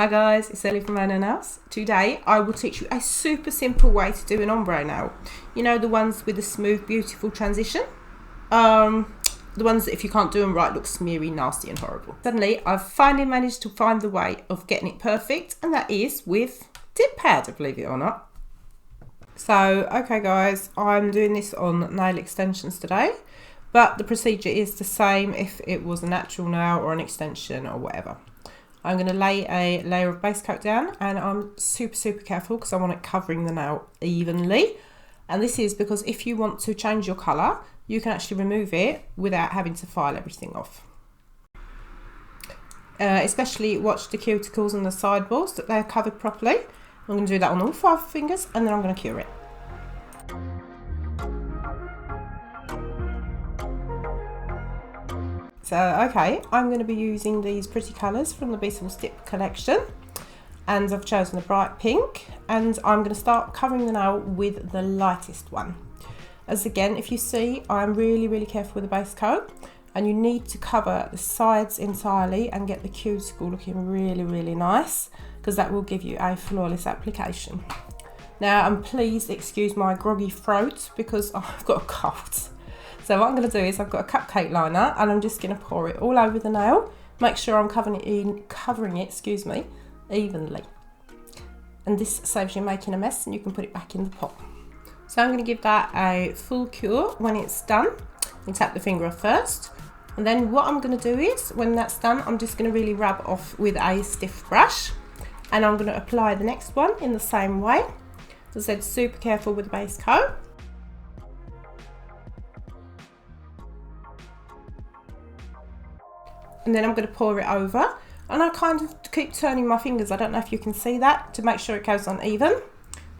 Hi guys, it's Ellie from Nails. Today I will teach you a super simple way to do an ombre nail. You know, the ones with the smooth, beautiful transition? The ones that if you can't do them right look smeary, nasty and horrible. Suddenly I've finally managed to find the way of getting it perfect, and that is with dip powder, believe it or not. So, okay guys, I'm doing this on nail extensions today, but the procedure is the same if it was a natural nail or an extension or whatever. I'm going to lay a layer of base coat down, and I'm super careful because I want it covering the nail evenly. And this is because if you want to change your colour, you can actually remove it without having to file everything off. Especially watch the cuticles and the sidewalls, that they're covered properly. I'm going to do that on all 5 fingers, and then I'm going to cure it. So, okay, I'm going to be using these pretty colours from the Beetles Dip collection, and I've chosen a bright pink, and I'm going to start covering the nail with the lightest one. As again, if you see, I'm really careful with the base coat, and you need to cover the sides entirely and get the cuticle looking really nice, because that will give you a flawless application. Now, please excuse my groggy throat because I've got a cold. So what I'm going to do is I've got a cupcake liner, and I'm just going to pour it all over the nail. Make sure I'm covering it evenly. And this saves you making a mess, and you can put it back in the pot. So I'm going to give that a full cure. When it's done, you tap the finger off first. And then what I'm going to do is, when that's done, I'm just going to really rub off with a stiff brush. And I'm going to apply the next one in the same way. As I said, super careful with the base coat. And then I'm going to pour it over, and I kind of keep turning my fingers, I don't know if you can see that, to make sure it goes on even,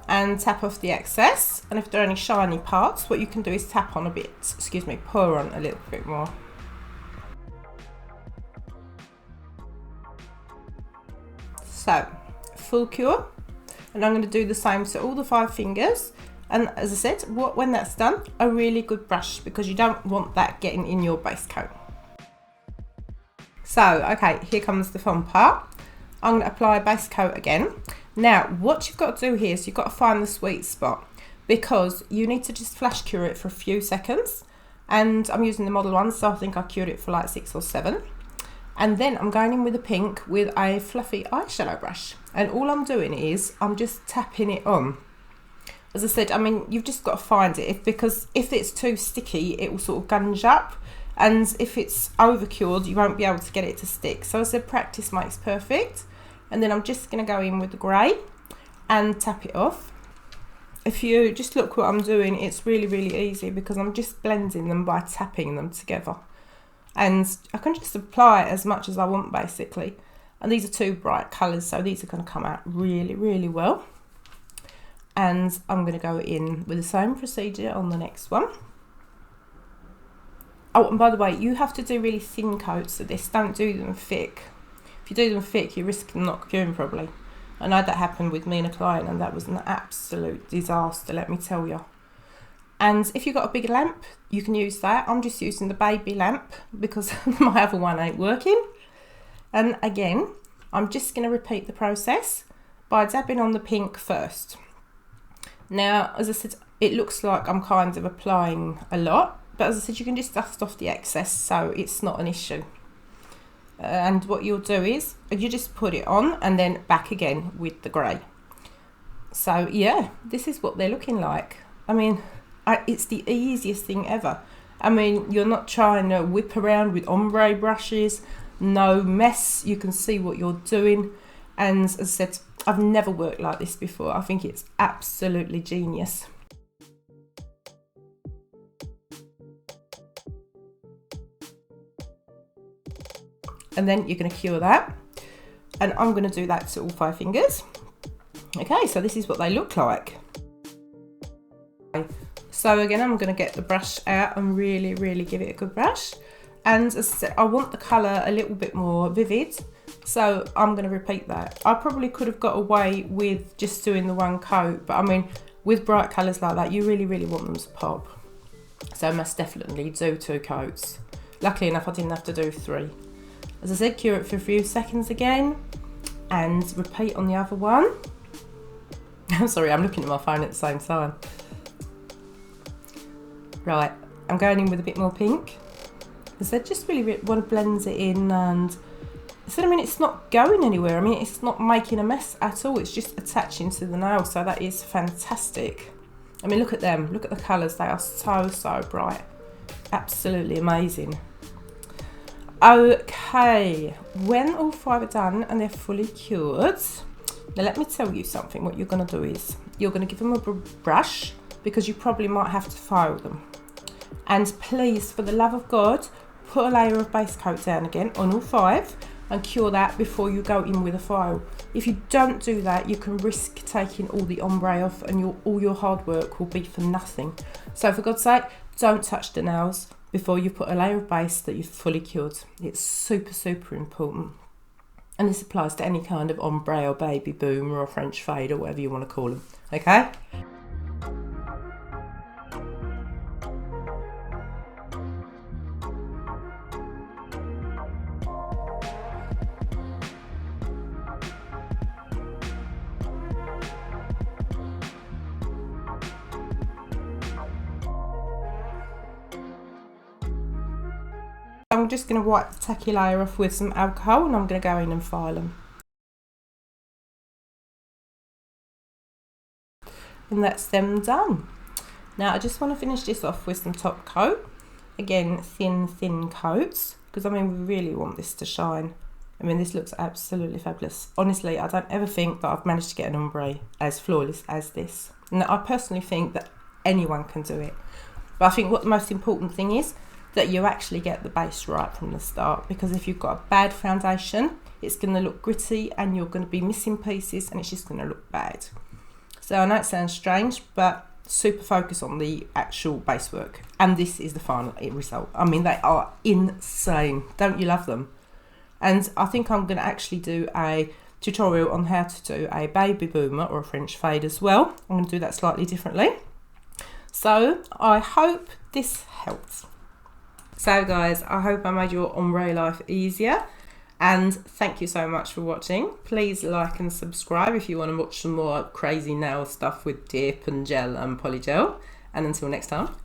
and tap off the excess. And if there are any shiny parts, what you can do is tap on a bit, pour on a little bit more. So, full cure, and I'm going to do the same to all the 5 fingers. And as I said, when that's done, a really good brush, because you don't want that getting in your base coat. So, okay, here comes the fun part. I'm going to apply a base coat again. Now, what you've got to do here is you've got to find the sweet spot, because you need to just flash cure it for a few seconds. And I'm using the model one, so I think I cured it for like 6 or 7. And then I'm going in with the pink with a fluffy eyeshadow brush. And all I'm doing is I'm just tapping it on. As I said, I mean, you've just got to find it, because if it's too sticky, it will sort of gunge up. And if it's over cured, you won't be able to get it to stick. So as I said, practice makes perfect. And then I'm just going to go in with the grey and tap it off. If you just look what I'm doing, it's really easy, because I'm just blending them by tapping them together. And I can just apply as much as I want, basically. And these are 2 bright colours, so these are going to come out really well. And I'm going to go in with the same procedure on the next one. Oh, and by the way, you have to do really thin coats of this. Don't do them thick. If you do them thick, you risk them not curing properly. I know that happened with me and a client, and that was an absolute disaster, let me tell you. And if you've got a big lamp, you can use that. I'm just using the baby lamp because my other one ain't working. And again, I'm just going to repeat the process by dabbing on the pink first. Now, as I said, it looks like I'm kind of applying a lot. But as I said, you can just dust off the excess, so it's not an issue. And what you'll do is, you just put it on and then back again with the grey. So yeah, this is what they're looking like. I mean, it's the easiest thing ever. I mean, you're not trying to whip around with ombre brushes, no mess. You can see what you're doing. And as I said, I've never worked like this before. I think it's absolutely genius. And then you're going to cure that, and I'm going to do that to all 5 fingers. Okay, so this is what they look like. So again, I'm going to get the brush out and really give it a good brush. And as I said, I want the colour a little bit more vivid, so I'm going to repeat that. I probably could have got away with just doing the 1 coat, but I mean, with bright colours like that, you really want them to pop. So most definitely do 2 coats. Luckily enough, I didn't have to do 3. As I said, cure it for a few seconds again, and repeat on the other one. I'm sorry, I'm looking at my phone at the same time. Right, I'm going in with a bit more pink because I just really want to blend it in, and so I mean it's not going anywhere. I mean it's not making a mess at all. It's just attaching to the nail, so that is fantastic. I mean look at them, look at the colours. They are so bright, absolutely amazing. Okay, when all 5 are done and they're fully cured, now let me tell you something. What you're going to do is you're going to give them a brush, because you probably might have to file them. And please, for the love of God, put a layer of base coat down again on all 5 and cure that before you go in with a file. If you don't do that, you can risk taking all the ombre off, and all your hard work will be for nothing. So for God's sake, don't touch the nails before you put a layer of base that you've fully cured. It's super important. And this applies to any kind of ombre or baby boom or a French fade or whatever you want to call them, okay? I'm just going to wipe the tacky layer off with some alcohol, and I'm going to go in and file them. And that's them done. Now I just want to finish this off with some top coat. Again, thin coats, because I mean we really want this to shine. I mean this looks absolutely fabulous. Honestly, I don't ever think that I've managed to get an ombre as flawless as this. And I personally think that anyone can do it. But I think what the most important thing is that you actually get the base right from the start, because if you've got a bad foundation, it's going to look gritty and you're going to be missing pieces and it's just going to look bad. So I know it sounds strange, but super focus on the actual base work, and this is the final result. I mean they are insane. Don't you love them? And I think I'm going to actually do a tutorial on how to do a baby boomer or a French fade as well. I'm going to do that slightly differently. So I hope this helps. So guys, I hope I made your ombre life easier, and thank you so much for watching. Please like and subscribe if you want to watch some more crazy nail stuff with dip and gel and polygel. And until next time,